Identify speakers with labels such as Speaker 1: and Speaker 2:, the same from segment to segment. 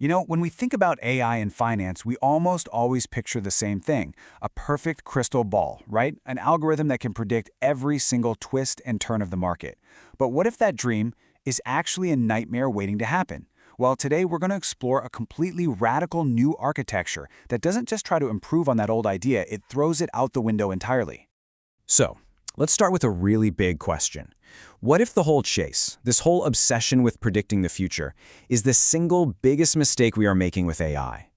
Speaker 1: When we think about AI in finance, we almost always picture the same thing, a perfect crystal ball, right? An algorithm that can predict every single twist and turn of the market. But what if that dream is actually a nightmare waiting to happen? Well, today we're going to explore a completely radical new architecture that doesn't just try to improve on that old idea, it throws it out the window entirely. So, let's start with a really big question. What if the whole chase, this whole obsession with predicting the future, is the single biggest mistake we are making with AI?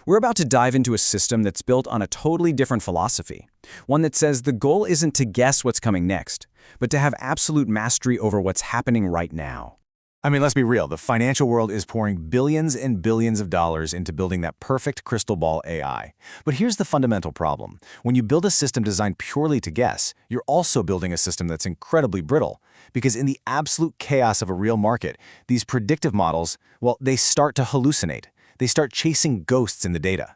Speaker 1: We're about to dive into a system that's built on a totally different philosophy, one that says the goal isn't to guess what's coming next, but to have absolute mastery over what's happening right now.
Speaker 2: I mean, let's be real. The financial world is pouring billions and billions of dollars into building that perfect crystal ball AI. But here's the fundamental problem. When you build a system designed purely to guess, you're also building a system that's incredibly brittle. Because in the absolute chaos of a real market, these predictive models, well, they start to hallucinate. They start chasing ghosts in the data.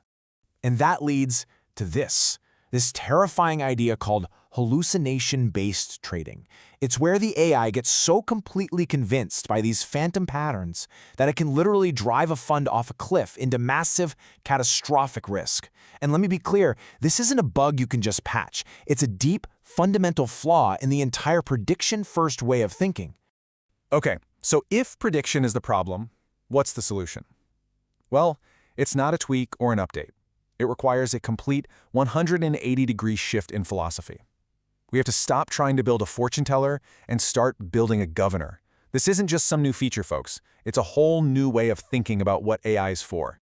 Speaker 3: And that leads to this terrifying idea called hallucination-based trading. It's where the AI gets so completely convinced by these phantom patterns that it can literally drive a fund off a cliff into massive, catastrophic risk. And let me be clear, this isn't a bug you can just patch. It's a deep, fundamental flaw in the entire prediction-first way of thinking.
Speaker 2: Okay, so if prediction is the problem, what's the solution? Well, it's not a tweak or an update. It requires a complete 180-degree shift in philosophy. We have to stop trying to build a fortune teller and start building a governor. This isn't just some new feature, folks. It's a whole new way of thinking about what AI is for.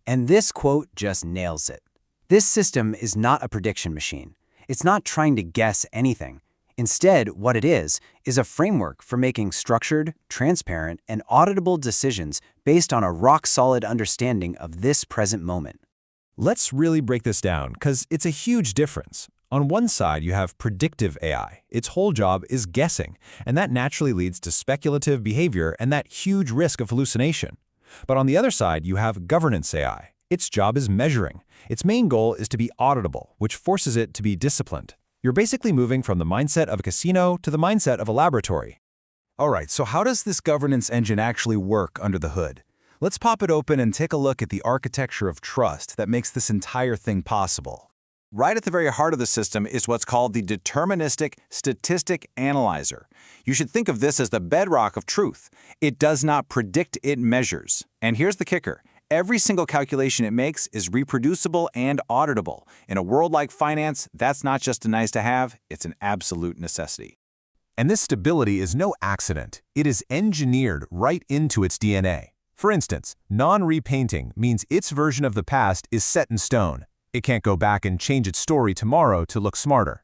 Speaker 4: And this quote just nails it. This system is not a prediction machine. It's not trying to guess anything. Instead, what it is a framework for making structured, transparent, and auditable decisions based on a rock-solid understanding of this present moment.
Speaker 5: Let's really break this down, because it's a huge difference. On one side, you have predictive AI. Its whole job is guessing, and that naturally leads to speculative behavior and that huge risk of hallucination. But on the other side, you have governance AI. Its job is measuring. Its main goal is to be auditable, which forces it to be disciplined. You're basically moving from the mindset of a casino to the mindset of a laboratory.
Speaker 1: All right, so how does this governance engine actually work under the hood? Let's pop it open and take a look at the architecture of trust that makes this entire thing possible. Right at the very heart of the system is what's called the deterministic Statistical Analyzer. You should think of this as the bedrock of truth. It does not predict, it measures. And here's the kicker. Every single calculation it makes is reproducible and auditable. In a world like finance, that's not just a nice to have, it's an absolute necessity.
Speaker 5: And this stability is no accident. It is engineered right into its DNA. For instance, non-repainting means its version of the past is set in stone. It can't go back and change its story tomorrow to look smarter.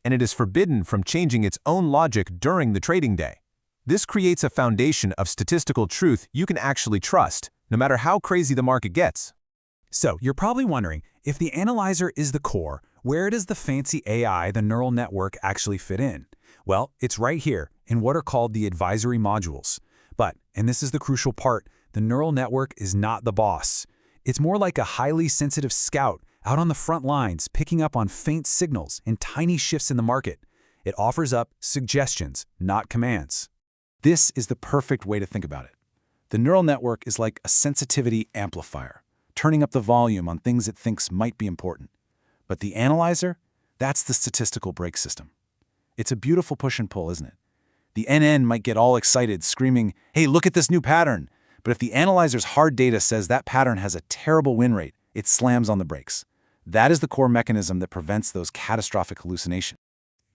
Speaker 5: And it is forbidden from changing its own logic during the trading day. This creates a foundation of statistical truth you can actually trust, no matter how crazy the market gets.
Speaker 1: So, you're probably wondering, if the analyzer is the core, where does the fancy AI, the neural network, actually fit in? Well, it's right here, in what are called the advisory modules. But, and this is the crucial part, the neural network is not the boss. It's more like a highly sensitive scout out on the front lines, picking up on faint signals and tiny shifts in the market. It offers up suggestions, not commands. This is the perfect way to think about it. The neural network is like a sensitivity amplifier, turning up the volume on things it thinks might be important. But the analyzer, that's the statistical brake system. It's a beautiful push and pull, isn't it? The NN might get all excited, screaming, "Hey, look at this new pattern!" But if the analyzer's hard data says that pattern has a terrible win rate, it slams on the brakes. That is the core mechanism that prevents those catastrophic hallucinations.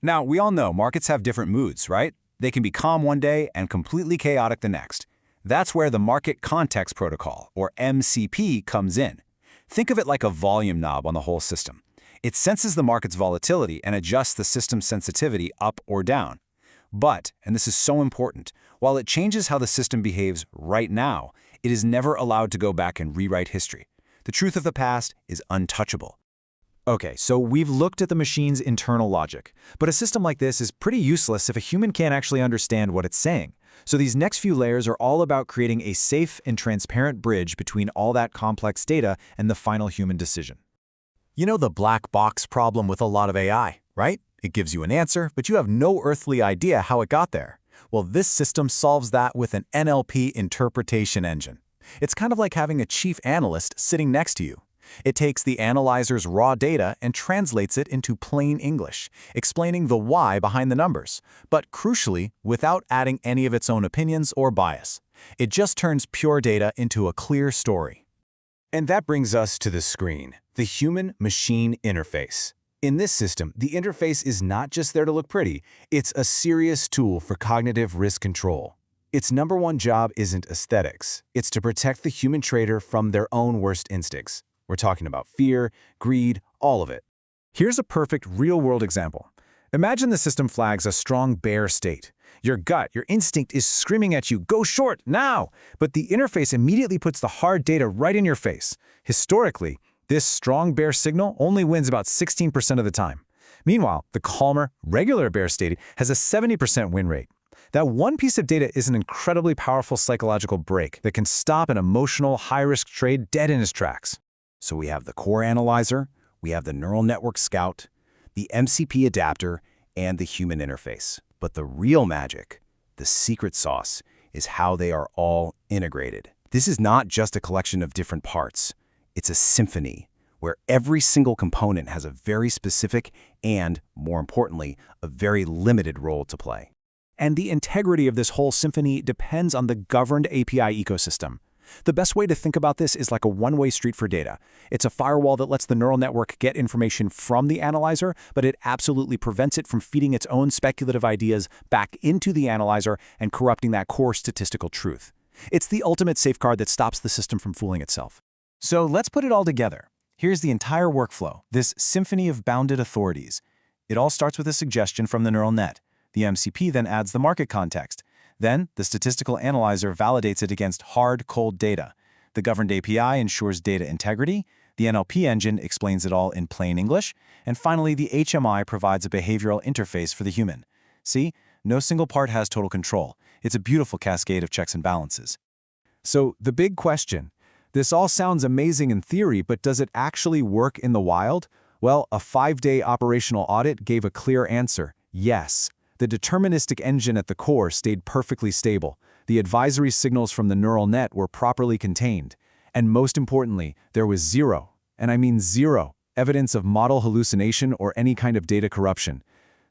Speaker 1: Now, we all know markets have different moods, right? They can be calm one day and completely chaotic the next. That's where the Market Context Protocol, or MCP, comes in. Think of it like a volume knob on the whole system. It senses the market's volatility and adjusts the system's sensitivity up or down. But, and this is so important, while it changes how the system behaves right now, it is never allowed to go back and rewrite history. The truth of the past is untouchable. Okay, so we've looked at the machine's internal logic, but a system like this is pretty useless if a human can't actually understand what it's saying. So these next few layers are all about creating a safe and transparent bridge between all that complex data and the final human decision.
Speaker 2: You know the black box problem with a lot of AI, right? It gives you an answer, but you have no earthly idea how it got there. Well, this system solves that with an NLP interpretation engine. It's kind of like having a chief analyst sitting next to you. It takes the analyzer's raw data and translates it into plain English, explaining the why behind the numbers, but crucially, without adding any of its own opinions or bias. It just turns pure data into a clear story.
Speaker 1: And that brings us to the screen, the human-machine interface. In this system, the interface is not just there to look pretty, it's a serious tool for cognitive risk control. Its number one job isn't aesthetics, it's to protect the human trader from their own worst instincts. We're talking about fear, greed, all of it.
Speaker 2: Here's a perfect real-world example. Imagine the system flags a strong bear state. Your gut, your instinct is screaming at you, go short, now! But the interface immediately puts the hard data right in your face. Historically, this strong bear signal only wins about 16% of the time. Meanwhile, the calmer, regular bear state has a 70% win rate. That one piece of data is an incredibly powerful psychological brake that can stop an emotional, high-risk trade dead in its tracks. So we have the core analyzer, we have the neural network scout, the MCP adapter, and the human interface. But the real magic, the secret sauce, is how they are all integrated. This is not just a collection of different parts. It's a symphony where every single component has a very specific and, more importantly, a very limited role to play. And the integrity of this whole symphony depends on the governed API ecosystem. The best way to think about this is like a one-way street for data. It's a firewall that lets the neural network get information from the analyzer, but it absolutely prevents it from feeding its own speculative ideas back into the analyzer and corrupting that core statistical truth. It's the ultimate safeguard that stops the system from fooling itself. So let's put it all together. Here's the entire workflow, this symphony of bounded authorities. It all starts with a suggestion from the neural net. The MCP then adds the market context. Then, the statistical analyzer validates it against hard, cold data. The governed API ensures data integrity. The NLP engine explains it all in plain English. And finally, the HMI provides a behavioral interface for the human. See, no single part has total control. It's a beautiful cascade of checks and balances. So, the big question. This all sounds amazing in theory, but does it actually work in the wild? Well, a 5-day operational audit gave a clear answer: yes. The deterministic engine at the core stayed perfectly stable. The advisory signals from the neural net were properly contained. And most importantly, there was zero, and I mean zero, evidence of model hallucination or any kind of data corruption.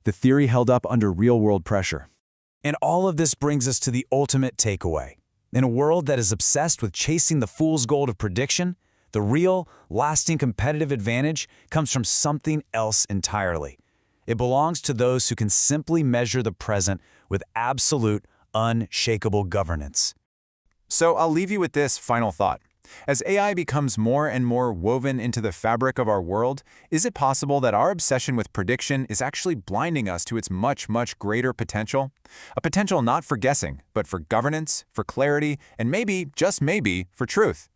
Speaker 2: The theory held up under real-world pressure.
Speaker 1: And all of this brings us to the ultimate takeaway. In a world that is obsessed with chasing the fool's gold of prediction, the real, lasting competitive advantage comes from something else entirely. It belongs to those who can simply measure the present with absolute, unshakable governance.
Speaker 2: So I'll leave you with this final thought. As AI becomes more and more woven into the fabric of our world, is it possible that our obsession with prediction is actually blinding us to its much, much greater potential? A potential not for guessing, but for governance, for clarity, and maybe, just maybe, for truth.